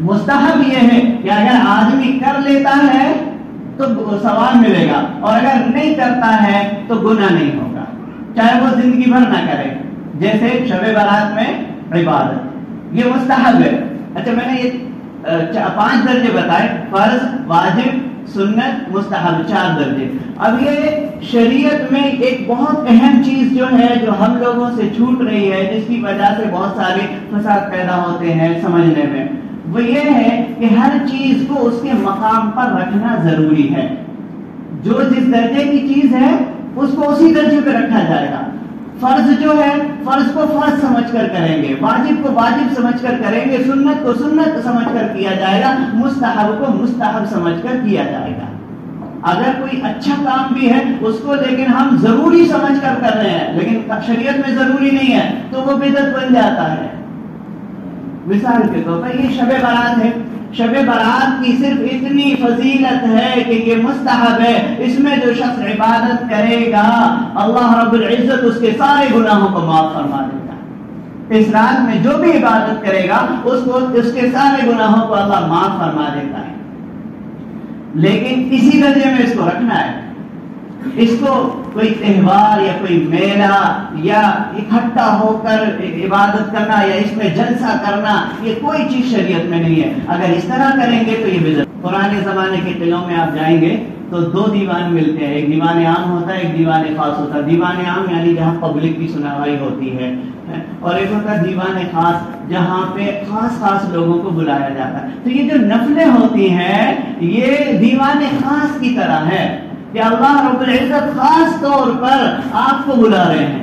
مستحب یہ ہے کہ اگر آدمی کر لیتا ہے تو ثواب ملے گا، اور اگر نہیں کرتا ہے تو گناہ نہیں ہوگا، چاہے وہ زندگی بھر نہ کرے. جیسے شب برات میں عبادت یہ مستحب ہے. اچھا میں نے یہ 5 درجے بتائے، فرض، واجب، سنت، مستحب، 4 درجے. اب یہ شریعت میں ایک بہت اہم چیز جو ہے جو ہم لوگوں سے چھوٹ رہی ہے، جس کی وجہ سے بہت سارے فساد پیدا ہوتے ہیں سمجھنے میں، وہ یہ ہے کہ ہر چیز کو اس کے مقام پر رکھنا ضروری ہے. جو جس درجے کی چیز ہے اس کو اسی درجے پہ رکھا جائے گا. فرض جو ہے فرض کو فرض سمجھ کر کریں گے، واجب کو واجب سمجھ کر کریں گے، سنت کو سنت سمجھ کر کیا جائے گا، مستحب کو مستحب سمجھ کر کیا جائے گا. اگر کوئی اچھا کام بھی ہے اس کو لیکن ہم ضروری سمجھ کر کر رہے ہیں لیکن شریعت میں ضروری نہیں ہے تو وہ بدعت بن جاتا ہے. مثال کے طور پر یہ شب برات ہے، شب برات کی صرف اتنی فضیلت ہے کہ یہ مستحب ہے، اس میں جو شخص عبادت کرے گا اللہ رب العزت اس کے سارے گناہوں کو معاف فرما دے گا. اس رات میں جو بھی عبادت کرے گا اس کے سارے گناہوں کو اللہ معاف فرما دیتا ہے. لیکن اسی درجے میں اس کو رکھنا ہے. اس کو کوئی تہوار یا کوئی میلہ یا اکٹھا ہو کر عبادت کرنا یا اس میں جلسہ کرنا یہ کوئی چیز شریعت میں نہیں ہے. اگر اس طرح کریں گے تو یہ بدعت. پرانے زمانے کے قلعوں میں آپ جائیں گے تو 2 دیوان ملتے ہیں، ایک دیوان عام ہوتا ہے، ایک دیوان خاص ہوتا ہے. دیوان عام یعنی جہاں پبلک کی سنوائی ہوتی ہے، اور ایک ہوتا ہے دیوان خاص جہاں پہ خاص خاص لوگوں کو بلایا جاتا ہے. تو یہ جو نفلیں ہوتی ہیں یہ دیوان خاص کی طرح ہے کہ اللہ رب العزت خاص طور پر آپ کو بلا رہے ہیں.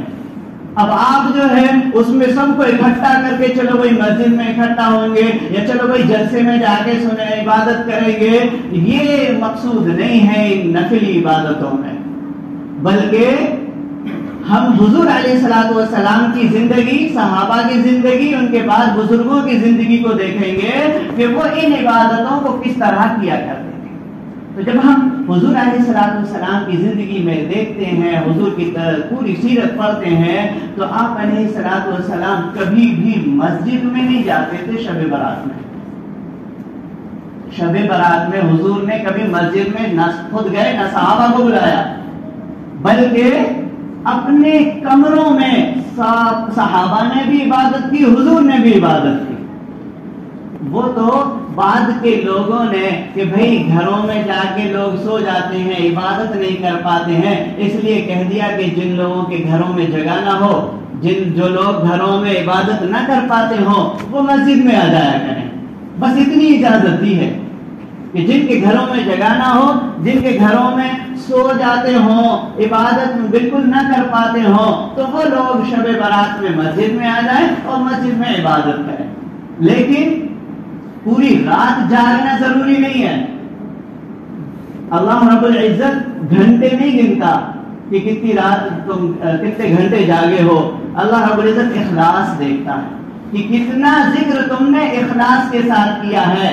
اب آپ جو ہے اس میں سب کو اکٹھا کر کے چلو بھائی مسجد میں اکٹھا ہوں گے یا چلو بھائی جلسے میں جا کے سنیں عبادت کریں گے، یہ مقصود نہیں ہے ان نفلی عبادتوں میں. بلکہ ہم حضور علیہ الصلوۃ والسلام کی زندگی، صحابہ کی زندگی، ان کے بعد بزرگوں کی زندگی کو دیکھیں گے کہ وہ ان عبادتوں کو کس طرح کیا کرتے ہیں. تو جب ہم حضور علیہ الصلوۃ والسلام کی زندگی میں دیکھتے ہیں، حضور کی پوری سیرت پڑھتے ہیں، تو آپ علیہ الصلوۃ والسلام کبھی بھی مسجد میں نہیں جاتے تھے. شب برات میں، شب برات میں حضور نے کبھی مسجد میں نہ خود گئے نہ صحابہ کو بلایا، بلکہ اپنے کمروں میں صحابہ نے بھی عبادت کی، حضور نے بھی عبادت کی. وہ تو بعد کے لوگوں نے کہ بھئی گھروں میں جا کے لوگ سو جاتے ہیں، عبادت نہیں کر پاتے ہیں، اس لیے کہہ دیا کہ جن لوگوں کے گھروں میں جگہ نہ ہو، جو لوگ گھروں میں عبادت نہ کر پاتے ہوں وہ مسجد میں آ جایا کریں. بس اتنی اجازت دی ہے کہ جن کے گھروں میں جگہ نہ ہو، جن کے گھروں میں سو جاتے ہوں، عبادت بالکل نہ کر پاتے ہوں، تو وہ لوگ شب برات میں مسجد میں آ جائیں اور مسجد میں عبادت کریں. لیکن پوری رات جاگنا ضروری نہیں ہے. اللہ رب العزت گھنٹے نہیں گنتا کہ کتنی رات تم کتنے گھنٹے جاگے ہو. اللہ رب العزت اخلاص دیکھتا ہے کہ کتنا ذکر تم نے اخلاص کے ساتھ کیا ہے،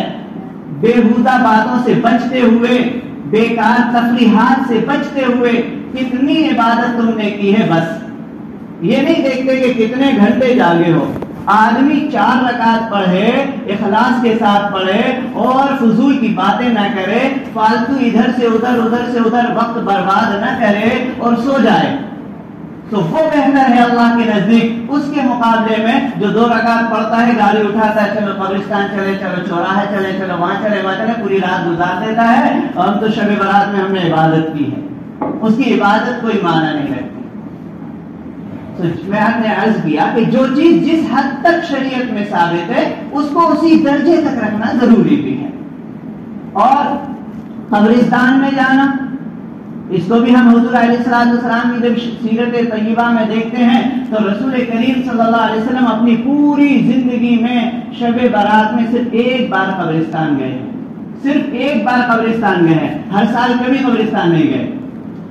بےہودہ باتوں سے بچتے ہوئے، بیکار تفریحات سے بچتے ہوئے کتنی عبادت تم نے کی ہے. بس یہ نہیں دیکھتے کہ کتنے گھنٹے جاگے ہو. آدمی 4 رکعت پڑھے، اخلاص کے ساتھ پڑھے اور فضول کی باتیں نہ کرے، فالتو ادھر سے ادھر وقت برباد نہ کرے اور سو جائے، تو وہ بہتر ہے اللہ کے نزدیک اس کے مقابلے میں جو 2 رکعت پڑھتا ہے، گاڑی اٹھاتا ہے، چلو قبرستان چلے، چلو چوراہے چلے، چلو وہاں چلے، پوری رات گزار دیتا ہے اور ہم تو شب برات میں ہم نے عبادت کی ہے. اس کی عبادت کوئی معنی نہیں رکھتی. میں نے عرض کیا کہ جو چیز جس حد تک شریعت میں ثابت ہے اس کو اسی درجے تک رکھنا ضروری بھی ہے. اور قبرستان میں جانا، اس کو بھی ہم حضور علیہ السلام کی جب سیرت طیبہ میں دیکھتے ہیں تو رسول کریم صلی اللہ علیہ وسلم اپنی پوری زندگی میں شب برات میں صرف 1 بار قبرستان گئے ہیں. صرف 1 بار قبرستان گئے ہیں، ہر سال کبھی قبرستان نہیں گئے.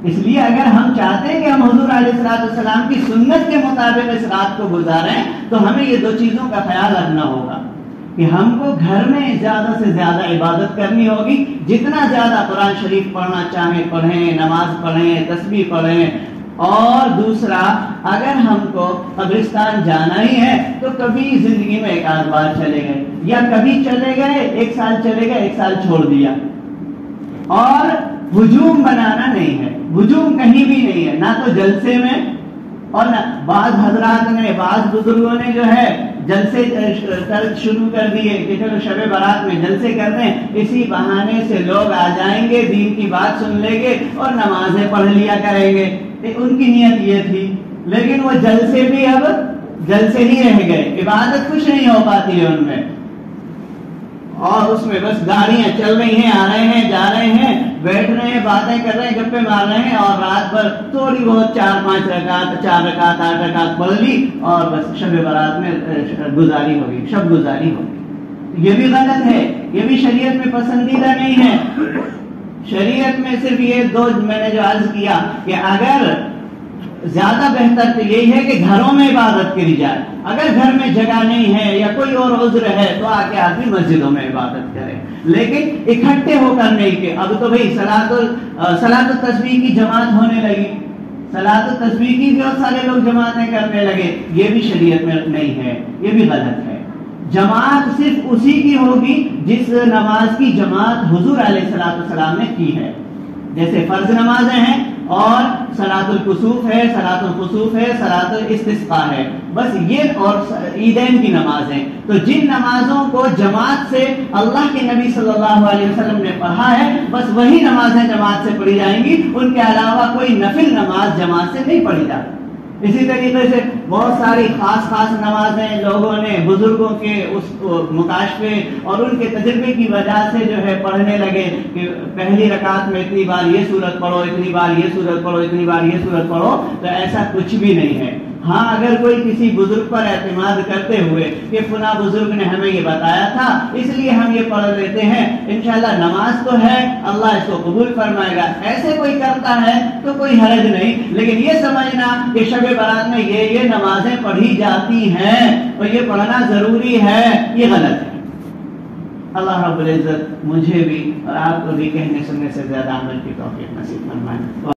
اس لیے اگر ہم چاہتے ہیں کہ ہم حضور علیہ السلام کی سنت کے مطابق اس رات کو گزاریں تو ہمیں یہ 2 چیزوں کا خیال رکھنا ہوگا کہ ہم کو گھر میں زیادہ سے زیادہ عبادت کرنی ہوگی. جتنا زیادہ قرآن شریف پڑھنا چاہیں پڑھیں، نماز پڑھیں، تسبیح پڑھیں، اور دوسرا اگر ہم کو قبرستان جانا ہی ہے تو کبھی زندگی میں ایک آدھ بار چلے گئے، یا کبھی چلے گئے 1 سال چلے گئے 1 سال چھوڑ دیا، اور ہجوم بنانا نہیں ہے، ہجوم کہیں بھی نہیں ہے، نہ تو جلسے میں، اور نہ بعض حضرات نے، بعض بزرگوں نے جو ہے جلسے شروع کر دیے کہ چلو شب برات میں جلسے کر دیں، اسی بہانے سے لوگ آ جائیں گے، دین کی بات سن لیں گے اور نمازیں پڑھ لیا کریں گے۔ ان کی نیت یہ تھی، لیکن وہ جلسے بھی اب جلسے ہی رہ گئے، عبادت کچھ نہیں ہو پاتی ہے ان میں، اور اس میں بس گاڑیاں چل رہی ہیں، آ رہے ہیں، جا رہے ہیں، بیٹھ رہے ہیں، باتیں کر رہے ہیں، گپے مار رہے ہیں، اور رات بھر تھوڑی بہت 4-5 رکعت 4 رکعت 8 رکعت پڑھ لی اور بس شب برات میں گزاری ہوگی، شب گزاری ہوگی۔ یہ بھی غلط ہے، یہ بھی شریعت میں پسندیدہ نہیں ہے۔ شریعت میں صرف یہ 2 میں نے جو عرض کیا کہ اگر زیادہ بہتر تو یہی ہے کہ گھروں میں عبادت کری جائے، اگر گھر میں جگہ نہیں ہے یا کوئی اور عذر ہے تو آ کے آدمی مسجدوں میں عبادت کرے، لیکن اکٹھے ہو کر نہیں کہ اب تو بھائی صلاۃ التسبیح کی جماعت ہونے لگی، صلاۃ التسبیح کی بہت سارے لوگ جماعتیں کرنے لگے، یہ بھی شریعت میں نہیں ہے، یہ بھی غلط ہے۔ جماعت صرف اسی کی ہوگی جس نماز کی جماعت حضور علیہ الصلوۃ والسلام نے کی ہے، جیسے فرض نمازیں ہیں اور صلاۃ الکسوف ہے، صلاۃ الخسوف ہے، صلاۃ الاستسقاء ہے، بس یہ، اور عیدین کی نمازیں۔ تو جن نمازوں کو جماعت سے اللہ کے نبی صلی اللہ علیہ وسلم نے پڑھا ہے بس وہی نمازیں جماعت سے پڑھی جائیں گی، ان کے علاوہ کوئی نفل نماز جماعت سے نہیں پڑھی جاتی۔ اسی طریقے سے بہت ساری خاص نمازیں لوگوں نے بزرگوں کے اس مکاشفے اور ان کے تجربے کی وجہ سے جو ہے پڑھنے لگے کہ پہلی رکعت میں اتنی بار یہ سورت پڑھو، اتنی بار یہ سورت پڑھو، اتنی بار یہ سورت پڑھو، تو ایسا کچھ بھی نہیں ہے۔ ہاں اگر کوئی کسی بزرگ پر اعتماد کرتے ہوئے کہ فلاں بزرگ نے ہمیں یہ بتایا تھا اس لیے ہم یہ پڑھ لیتے ہیں، انشاءاللہ نماز تو ہے، اللہ اس کو قبول فرمائے گا، ایسے کوئی کرتا ہے تو کوئی حرج نہیں، لیکن یہ سمجھنا کہ شب برات میں یہ نمازیں پڑھی جاتی ہیں اور یہ پڑھنا ضروری ہے، یہ غلط ہے۔ اللہ رب العزت مجھے بھی اور آپ کو بھی کہنے سننے سے زیادہ عمل کی توفیق نصیب فرمائے۔